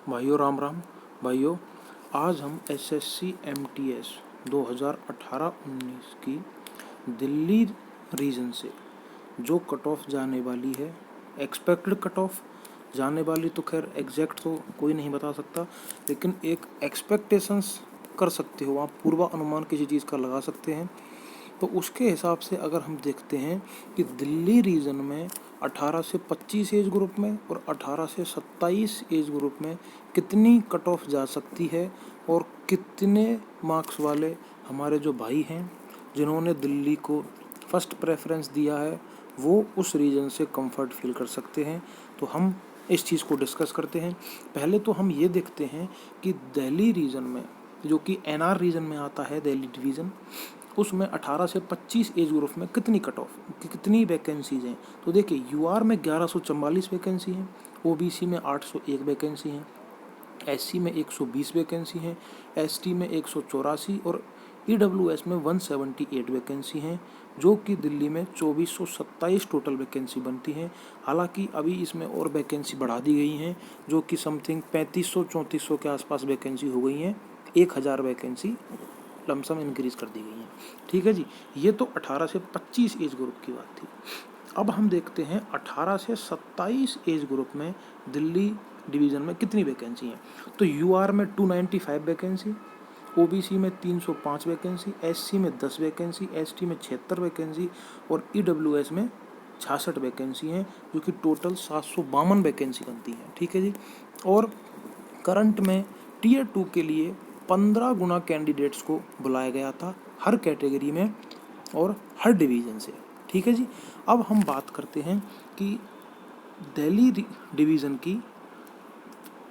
भाइयों राम राम। भाइयों, आज हम एसएससी एमटीएस 2018-19 की दिल्ली रीजन से जो कट ऑफ जाने वाली है, एक्सपेक्टेड कट ऑफ जाने वाली, तो खैर एग्जैक्ट तो कोई नहीं बता सकता, लेकिन एक एक्सपेक्टेशंस कर सकते हो आप, पूर्वानुमान किसी चीज़ का लगा सकते हैं। तो उसके हिसाब से अगर हम देखते हैं कि दिल्ली रीजन में 18 से 25 एज ग्रुप में और 18 से 27 एज ग्रुप में कितनी कट ऑफ जा सकती है, और कितने मार्क्स वाले हमारे जो भाई हैं जिन्होंने दिल्ली को फर्स्ट प्रेफरेंस दिया है वो उस रीजन से कंफर्ट फील कर सकते हैं। तो हम इस चीज़ को डिस्कस करते हैं। पहले तो हम ये देखते हैं कि दिल्ली रीजन में, जो कि एनआर रीजन में आता है, दिल्ली डिवीज़न, उसमें 18 से 25 एज ग्रुप में कितनी कट ऑफ, कितनी वैकेंसीज हैं। तो देखिए, यूआर में 1144 वैकेंसी हैं, ओबीसी में 801 वैकेंसी हैं, एससी में 120 वैकेंसी हैं, एसटी में 184 और ईडब्ल्यूएस में 178 वैकेंसी हैं, जो कि दिल्ली में 2427 टोटल वैकेंसी बनती हैं। हालांकि अभी इसमें और वैकेंसी बढ़ा दी गई हैं, जो कि समथिंग 3500-3400 के आसपास वैकेंसी हो गई हैं। 1000 वैकेंसी लमसम इंक्रीज कर दी गई हैं। ठीक है जी, ये तो 18 से 25 एज ग्रुप की बात थी। अब हम देखते हैं 18 से 27 एज ग्रुप में दिल्ली डिवीज़न में कितनी वैकेंसी हैं। तो यूआर में 295 वैकेंसी, ओबीसी में 305 वैकेंसी, एससी में 10 वैकेंसी, एसटी में 76 वैकेंसी और ईडब्ल्यूएस में 66 वैकेंसी हैं, जो कि टोटल 752 वैकेंसी बनती हैं। ठीक है जी। और करंट में टीयर 2 के लिए 15 गुना कैंडिडेट्स को बुलाया गया था, हर कैटेगरी में और हर डिवीज़न से। ठीक है जी। अब हम बात करते हैं कि दिल्ली डिवीज़न की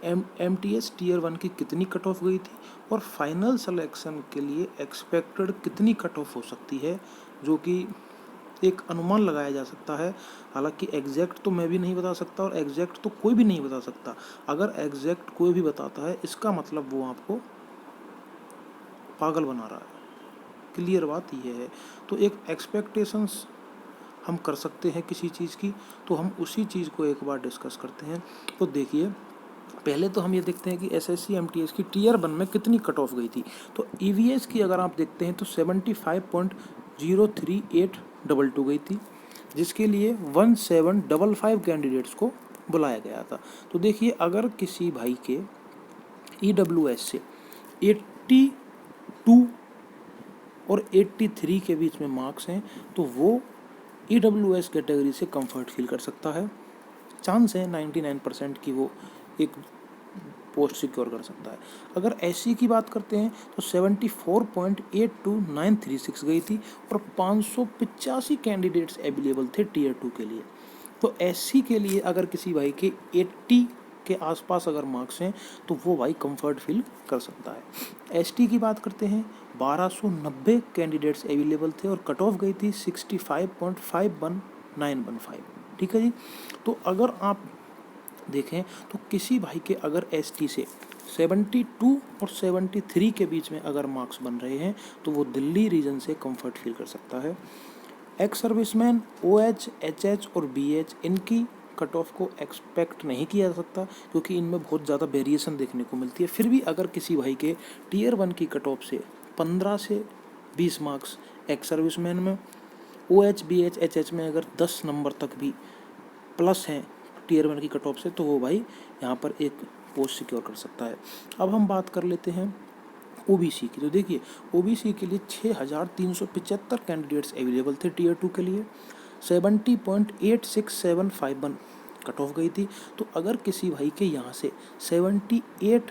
एमटीएस टीयर 1 की कितनी कट ऑफ गई थी, और फाइनल सिलेक्शन के लिए एक्सपेक्टेड कितनी कट ऑफ हो सकती है, जो कि एक अनुमान लगाया जा सकता है। हालांकि एग्जैक्ट तो मैं भी नहीं बता सकता और एग्जैक्ट तो कोई भी नहीं बता सकता। अगर एग्जैक्ट कोई भी बताता है, इसका मतलब वो आपको पागल बना रहा है। क्लियर बात ये है। तो एक एक्सपेक्टेशंस हम कर सकते हैं किसी चीज़ की, तो हम उसी चीज़ को एक बार डिस्कस करते हैं। तो देखिए, पहले तो हम ये देखते हैं कि एसएससी एमटीएस की टीयर 1 में कितनी कट ऑफ गई थी। तो ईवीएस की अगर आप देखते हैं तो 75.03822 गई थी, जिसके लिए 1755 कैंडिडेट्स को बुलाया गया था। तो देखिए, अगर किसी भाई के ईडब्ल्यूएस से 82 और 83 के बीच में मार्क्स हैं, तो वो ईडब्ल्यूएस कैटेगरी से कंफर्ट फील कर सकता है। चांस है 99% की वो एक पोस्ट सिक्योर कर सकता है। अगर एससी की बात करते हैं तो 74.82936 गई थी और 585 कैंडिडेट्स अवेलेबल थे टीयर 2 के लिए। तो एससी के लिए अगर किसी भाई के 80 के आसपास अगर मार्क्स हैं, तो वो भाई कंफर्ट फील कर सकता है। एसटी की बात करते हैं, 1290 कैंडिडेट्स अवेलेबल थे और कट ऑफ गई थी 65.51915। ठीक है जी। तो अगर आप देखें तो किसी भाई के अगर एसटी से 72 और 73 के बीच में अगर मार्क्स बन रहे हैं, तो वो दिल्ली रीजन से कंफर्ट फील कर सकता है। एक्स सर्विसमैन, ओएच, एचएच और बीएच, इनकी कट ऑफ को एक्सपेक्ट नहीं किया जा सकता, क्योंकि इनमें बहुत ज़्यादा वेरिएशन देखने को मिलती है। फिर भी अगर किसी भाई के टीयर 1 की कट ऑफ से 15 से 20 मार्क्स एक्स सर्विसमैन में, ओएच, बीएच, एचएच में अगर 10 नंबर तक भी प्लस हैं टीयर 1 की कट ऑफ से, तो वो भाई यहाँ पर एक पोस्ट सिक्योर कर सकता है। अब हम बात कर लेते हैं ओबीसी की। तो देखिए, ओबीसी के लिए 6375 कैंडिडेट्स अवेलेबल थे टीयर 2 के लिए, 70.86751 कट ऑफ गई थी। तो अगर किसी भाई के यहाँ से 78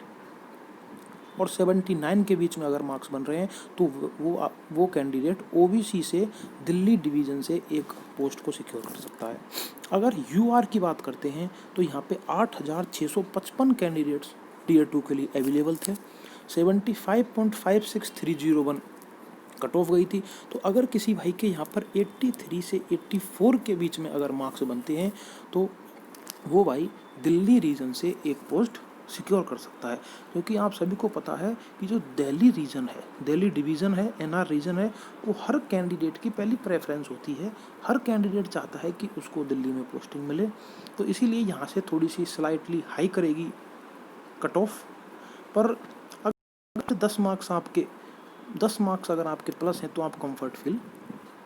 और 79 के बीच में अगर मार्क्स बन रहे हैं, तो वो कैंडिडेट ओबीसी से दिल्ली डिवीज़न से एक पोस्ट को सिक्योर कर सकता है। अगर यूआर की बात करते हैं तो यहाँ पे 8655 कैंडिडेट्स टीयर 2 के लिए अवेलेबल थे, 75.56301 कट ऑफ गई थी। तो अगर किसी भाई के यहाँ पर 83 से 84 के बीच में अगर मार्क्स बनते हैं, तो वो भाई दिल्ली रीजन से एक पोस्ट सिक्योर कर सकता है। क्योंकि आप सभी को पता है कि जो दिल्ली रीजन है, दिल्ली डिवीज़न है, एनआर रीजन है, वो हर कैंडिडेट की पहली प्रेफरेंस होती है। हर कैंडिडेट चाहता है कि उसको दिल्ली में पोस्टिंग मिले, तो इसीलिए यहाँ से थोड़ी सी स्लाइटली हाई करेगी कट ऑफ पर। अगर 10 मार्क्स अगर आपके प्लस हैं तो आप कंफर्ट फील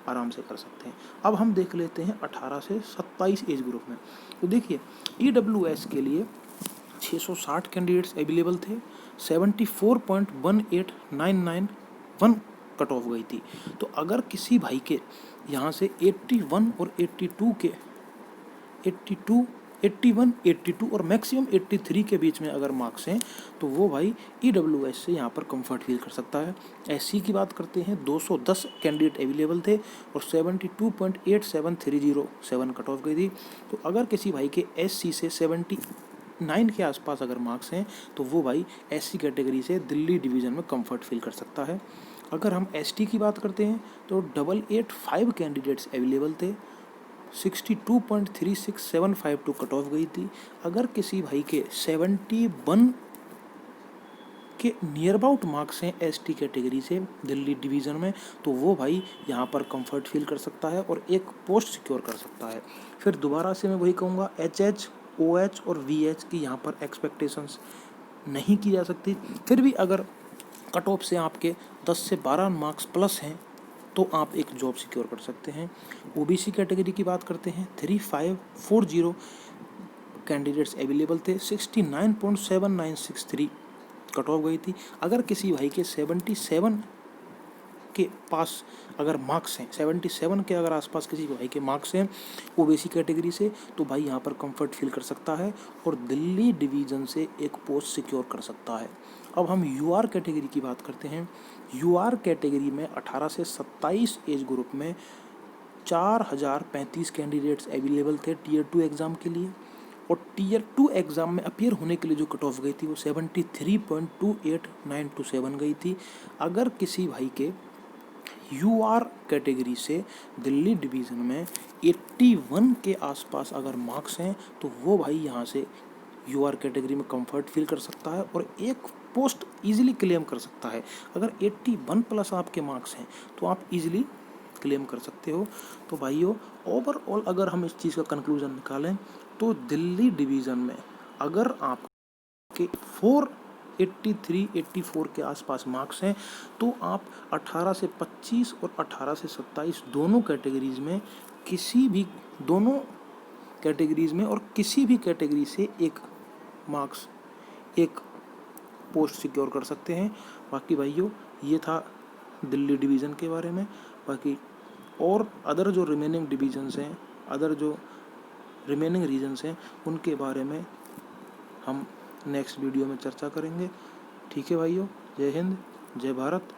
आराम से कर सकते हैं। अब हम देख लेते हैं 18 से 27 एज ग्रुप में। तो देखिए EWS के लिए 660 कैंडिडेट्स अवेलेबल थे, 74.18991 कट ऑफ गई थी। तो अगर किसी भाई के यहाँ से 81 और 82 के 81, 82 और मैक्सिमम 83 के बीच में अगर मार्क्स हैं तो वो भाई EWS से यहाँ पर कंफर्ट फील कर सकता है। SC की बात करते हैं, 210 कैंडिडेट अवेलेबल थे और 72.87307 कट ऑफ गई थी। तो अगर किसी भाई के SC से 79 के आसपास अगर मार्क्स हैं तो वो भाई SC कैटेगरी से दिल्ली डिवीज़न में कंफर्ट फील कर सकता है। अगर हम ST की बात करते हैं तो 885 कैंडिडेट्स अवेलेबल थे, 62.36752 कट ऑफ गई थी। अगर किसी भाई के 71 के नियर अबाउट मार्क्स हैं ST कैटेगरी से दिल्ली डिवीज़न में तो वो भाई यहाँ पर कंफर्ट फील कर सकता है और एक पोस्ट सिक्योर कर सकता है। फिर दोबारा से मैं वही कहूँगा, HH, OH और VH की यहाँ पर एक्सपेक्टेशंस नहीं की जा सकती। फिर भी अगर कट ऑफ से आपके 10 से 12 मार्क्स प्लस हैं तो आप एक जॉब सिक्योर कर सकते हैं। OBC कैटेगरी की बात करते हैं, 3540 कैंडिडेट्स अवेलेबल थे, 69.7963 कट ऑफ गई थी। अगर किसी भाई के 77 के पास अगर मार्क्स हैं, 77 के अगर आसपास किसी भाई के मार्क्स हैं OBC कैटेगरी से तो भाई यहाँ पर कंफर्ट फील कर सकता है और दिल्ली डिवीज़न से एक पोस्ट सिक्योर कर सकता है। अब हम UR कैटेगरी की बात करते हैं। UR कैटेगरी में 18 से 27 एज ग्रुप में 4035 कैंडिडेट्स अवेलेबल थे Tier 2 एग्ज़ाम के लिए और Tier 2 एग्ज़ाम में अपीयर होने के लिए जो कट ऑफ गई थी वो 73.28927 गई थी। अगर किसी भाई के UR कैटेगरी से दिल्ली डिवीज़न में 81 के आसपास अगर मार्क्स हैं तो वो भाई यहाँ से UR कैटेगरी में कंफर्ट फील कर सकता है और एक पोस्ट इजीली क्लेम कर सकता है। अगर 81 प्लस आपके मार्क्स हैं तो आप इजीली क्लेम कर सकते हो। तो भाइयों ओवरऑल अगर हम इस चीज़ का कंक्लूजन निकालें तो दिल्ली डिवीज़न में अगर आपके 483, 84 के आसपास मार्क्स हैं तो आप 18 से 25 और 18 से 27 दोनों कैटेगरीज़ में और किसी भी कैटेगरी से एक मार्क्स एक पोस्ट सिक्योर कर सकते हैं। बाकी भाइयों ये था दिल्ली डिवीज़न के बारे में। बाकी और अदर जो रिमेनिंग डिवीज़न्स हैं, अदर जो रिमेनिंग रीजन्स हैं उनके बारे में हम नेक्स्ट वीडियो में चर्चा करेंगे। ठीक है भाइयों, जय हिंद, जय भारत।